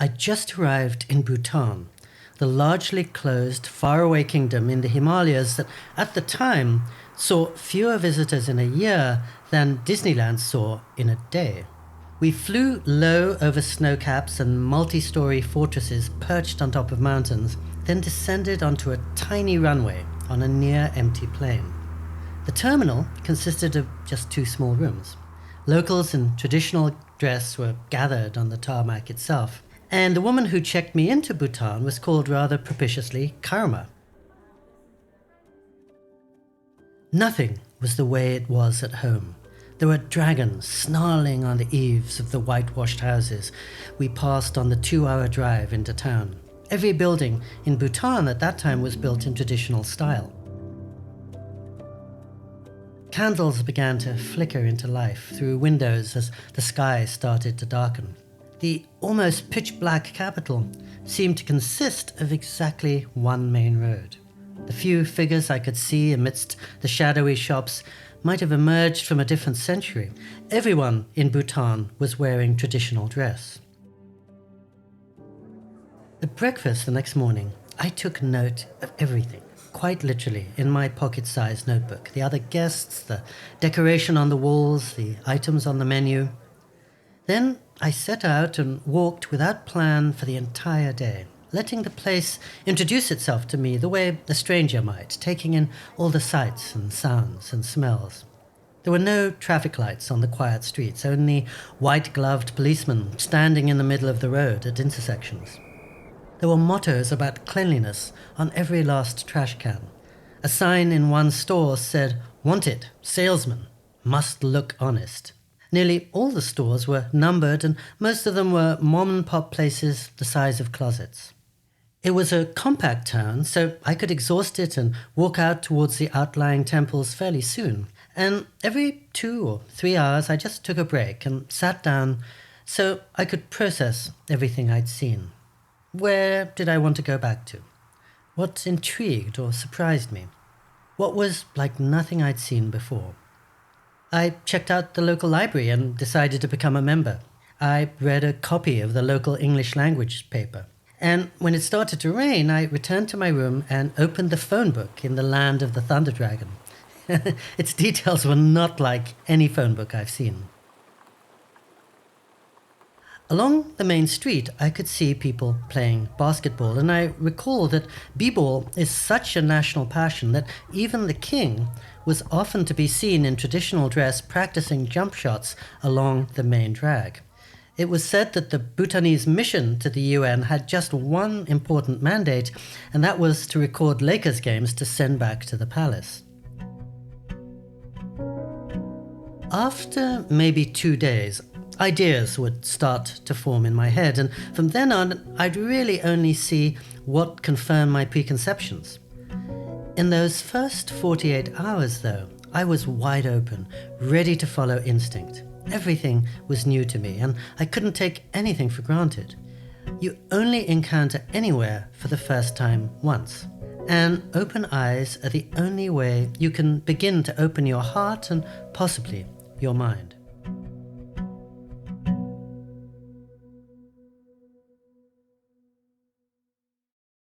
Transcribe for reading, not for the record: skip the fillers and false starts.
I just arrived in Bhutan, the largely closed, faraway kingdom in the Himalayas that, at the time, saw fewer visitors in a year than Disneyland saw in a day. We flew low over snowcaps and multi-story fortresses perched on top of mountains, then descended onto a tiny runway on a near-empty plain. The terminal consisted of just 2 small rooms. Locals in traditional dress were gathered on the tarmac itself, and the woman who checked me into Bhutan was called rather propitiously Karma. Nothing was the way it was at home. There were dragons snarling on the eaves of the whitewashed houses we passed on the 2-hour drive into town. Every building in Bhutan at that time was built in traditional style. Candles began to flicker into life through windows as the sky started to darken. The almost pitch-black capital seemed to consist of exactly one main road. The few figures I could see amidst the shadowy shops might have emerged from a different century. Everyone in Bhutan was wearing traditional dress. At breakfast the next morning, I took note of everything, quite literally, in my pocket-sized notebook. The other guests, the decoration on the walls, the items on the menu. Then I set out and walked without plan for the entire day, letting the place introduce itself to me the way a stranger might, taking in all the sights and sounds and smells. There were no traffic lights on the quiet streets, only white-gloved policemen standing in the middle of the road at intersections. There were mottos about cleanliness on every last trash can. A sign in one store said, "Wanted, salesman, must look honest." Nearly all the stores were numbered, and most of them were mom-and-pop places the size of closets. It was a compact town, so I could exhaust it and walk out towards the outlying temples fairly soon. And every 2 or 3 hours I just took a break and sat down so I could process everything I'd seen. Where did I want to go back to? What intrigued or surprised me? What was like nothing I'd seen before? I checked out the local library and decided to become a member. I read a copy of the local English language paper. And when it started to rain, I returned to my room and opened the phone book in the land of the Thunder Dragon. Its details were not like any phone book I've seen. Along the main street, I could see people playing basketball, and I recall that b-ball is such a national passion that even the king was often to be seen in traditional dress practicing jump shots along the main drag. It was said that the Bhutanese mission to the UN had just one important mandate, and that was to record Lakers games to send back to the palace. After maybe 2 days, ideas would start to form in my head, and from then on, I'd really only see what confirmed my preconceptions. In those first 48 hours, though, I was wide open, ready to follow instinct. Everything was new to me, and I couldn't take anything for granted. You only encounter anywhere for the first time once, and open eyes are the only way you can begin to open your heart and possibly your mind.